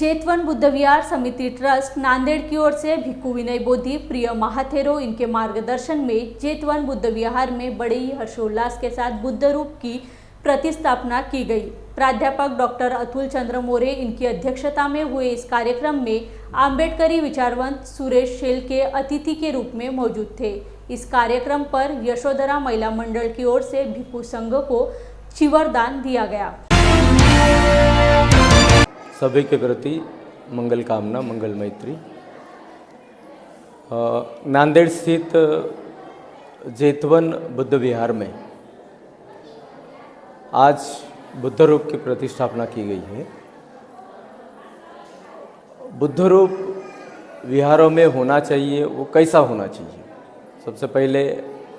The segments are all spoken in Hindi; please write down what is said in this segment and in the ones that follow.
जेतवन बुद्ध विहार समिति ट्रस्ट नांदेड़ की ओर से भिक्खु विनय बोधि प्रिय महाथेरो इनके मार्गदर्शन में जेतवन बुद्ध विहार में बड़े ही हर्षोल्लास के साथ बुद्ध रूप की प्रतिस्थापना की गई। प्राध्यापक डॉक्टर अतुल चंद्र मोरे इनकी अध्यक्षता में हुए इस कार्यक्रम में आम्बेडकरी विचारवंत सुरेश शेलके अतिथि के रूप में मौजूद थे। इस कार्यक्रम पर यशोधरा महिला मंडल की ओर से भिक्खु संघ को चिवरदान दिया गया। सभी के प्रति मंगल कामना, मंगल मैत्री। नांदेड़ स्थित जेतवन बुद्ध विहार में आज बुद्ध रूप की प्रतिष्ठापना की गई है। बुद्ध रूप विहारों में होना चाहिए, वो कैसा होना चाहिए? सबसे पहले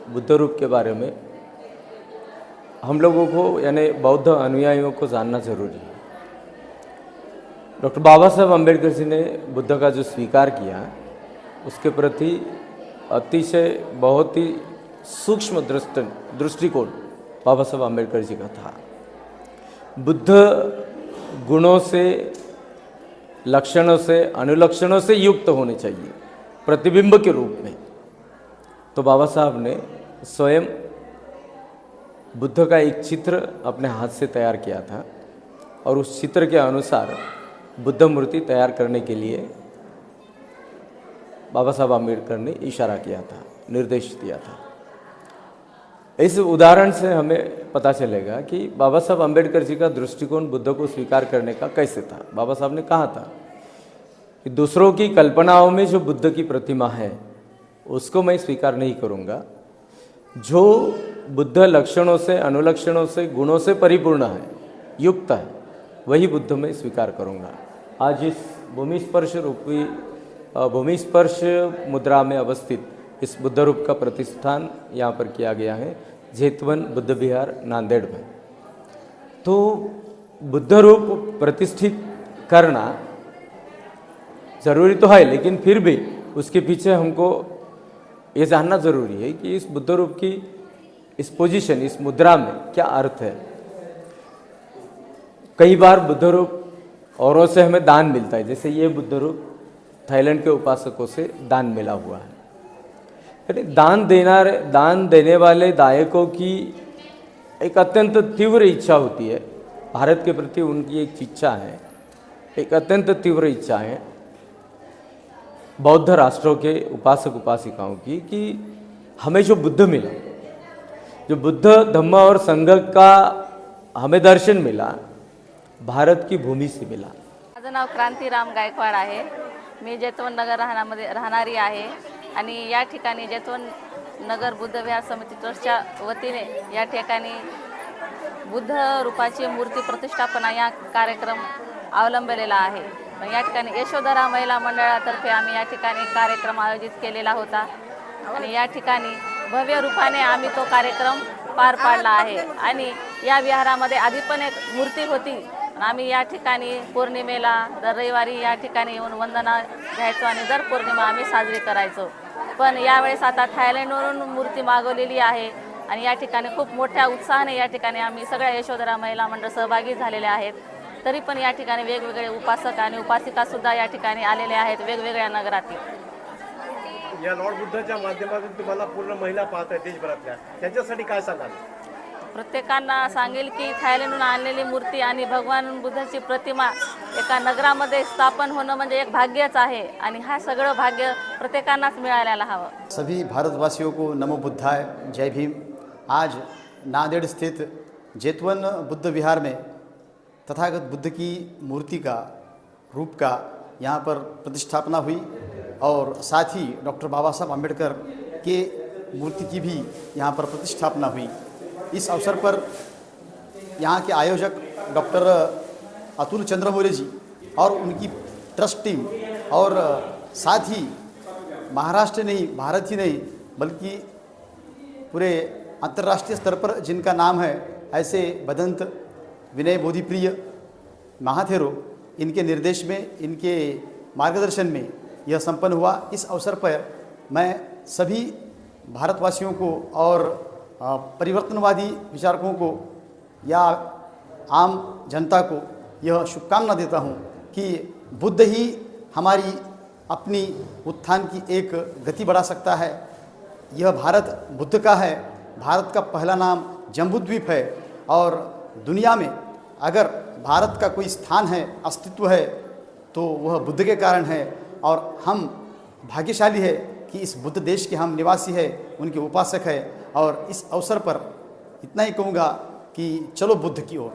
बुद्ध रूप के बारे में हम लोगों को यानी बौद्ध अनुयायियों को जानना जरूरी है। डॉक्टर बाबा साहब अम्बेडकर जी ने बुद्ध का जो स्वीकार किया उसके प्रति अतिशय बहुत ही सूक्ष्म दृष्टिकोण बाबा साहब अम्बेडकर जी का था। बुद्ध गुणों से, लक्षणों से, अनुलक्षणों से युक्त होने चाहिए प्रतिबिंब के रूप में। तो बाबा साहब ने स्वयं बुद्ध का एक चित्र अपने हाथ से तैयार किया था और उस चित्र के अनुसार बुद्ध मूर्ति तैयार करने के लिए बाबा साहब अम्बेडकर ने इशारा किया था, निर्देश दिया था। इस उदाहरण से हमें पता चलेगा कि बाबा साहब अम्बेडकर जी का दृष्टिकोण बुद्ध को स्वीकार करने का कैसे था। बाबा साहब ने कहा था कि दूसरों की कल्पनाओं में जो बुद्ध की प्रतिमा है उसको मैं स्वीकार नहीं करूँगा। जो बुद्ध लक्षणों से, अनुलक्षणों से, गुणों से परिपूर्ण है, युक्त है, वही बुद्ध में स्वीकार करूँगा। आज इस भूमि स्पर्श मुद्रा में अवस्थित इस बुद्ध रूप का प्रतिष्ठान यहाँ पर किया गया है, जेतवन बुद्ध विहार नांदेड़ में। तो बुद्ध रूप प्रतिष्ठित करना जरूरी तो है, लेकिन फिर भी उसके पीछे हमको ये जानना जरूरी है कि इस बुद्ध रूप की इस पोजीशन, इस मुद्रा में क्या अर्थ है। कई बार बुद्ध रूप औरों से हमें दान मिलता है, जैसे ये बुद्ध रूप थाईलैंड के उपासकों से दान मिला हुआ है। यानी दान देने वाले दायकों की एक अत्यंत तीव्र इच्छा होती है, भारत के प्रति उनकी एक इच्छा है, एक अत्यंत तीव्र इच्छा है बौद्ध राष्ट्रों के उपासक उपासिकाओं की कि हमें जो बुद्ध मिला, जो बुद्ध धम्म और संघ का हमें दर्शन मिला, भारत की भूमी से मिला। माझं नाव क्रांतीराम गायकवाड आहे। मी जेतवन नगर राहणारी आहे आणि या ठिकाणी जेतवन नगर बुद्ध विहार समिती ट्रस्टच्या वतीने या ठिकाणी बुद्ध रूपाची मूर्ती प्रतिष्ठापना या कार्यक्रम अवलंबलेला आहे। या ठिकाणी यशोधरा महिला मंडळातर्फे आम्ही या ठिकाणी कार्यक्रम आयोजित केलेला होता आणि या ठिकाणी भव्य रूपाने आम्ही तो कार्यक्रम पार पाडला आहे। आणि या विहारामध्ये आधी पण एक मूर्ती होती। आम्ही या ठिकाणी पौर्णिमेला दर रविवारी या ठिकाणी येऊन वंदना घ्यायचो आणि दर पौर्णिमा आम्ही साजरी करायचो। पण यावेळेस आता थायलंडवरून मूर्ती मागवलेली आहे आणि या ठिकाणी खूप मोठ्या उत्साहाने या ठिकाणी आम्ही सगळ्या यशोधरा महिला मंडळ सहभागी झालेले आहेत। तरी पण या ठिकाणी वेगवेगळे उपासक आणि उपासिका सुद्धा या ठिकाणी आलेले आहेत वेगवेगळ्या नगरातील। या लॉर्ड बुद्धाच्या माध्यमातून तुम्हाला पूर्ण महिला पाहत आहेत देशभरातल्या, त्याच्यासाठी काय सांगाल? प्रत्येकांना सांगेल की थायलंडहून आणलेली मूर्ती आणि भगवान बुद्धाची प्रतिमा एका नगरामध्ये स्थापन होणं म्हणजे एक भाग्यच आहे आणि हा सगळं भाग्य प्रत्येकांनाच मिळायला हवं। सभी भारतवासियों को नमो बुद्धाय, जय भीम। आज नांदेड़ स्थित जेतवन बुद्ध विहार में तथागत बुद्ध की मूर्ति का, रूप का यहाँ पर प्रतिष्ठापना हुई और साथ ही डॉक्टर बाबा साहब अम्बेडकर के मूर्ति की भी यहाँ पर प्रतिष्ठापना हुई। इस अवसर पर यहाँ के आयोजक डॉक्टर अतुल चंद्र मोरे जी और उनकी ट्रस्ट टीम और साथ ही महाराष्ट्र नहीं, भारत ही नहीं बल्कि पूरे अंतर्राष्ट्रीय स्तर पर जिनका नाम है, ऐसे बदंत विनय बोधि प्रिय महाथेरो, इनके निर्देश में, इनके मार्गदर्शन में यह संपन्न हुआ। इस अवसर पर मैं सभी भारतवासियों को और परिवर्तनवादी विचारकों को या आम जनता को यह शुभकामना देता हूँ कि बुद्ध ही हमारी अपनी उत्थान की एक गति बढ़ा सकता है। यह भारत बुद्ध का है। भारत का पहला नाम जम्बूद्वीप है और दुनिया में अगर भारत का कोई स्थान है, अस्तित्व है, तो वह बुद्ध के कारण है। और हम भाग्यशाली है कि इस बुद्ध देश के हम निवासी है, उनके उपासक है। और इस अवसर पर इतना ही कहूँगा कि चलो बुद्ध की ओर।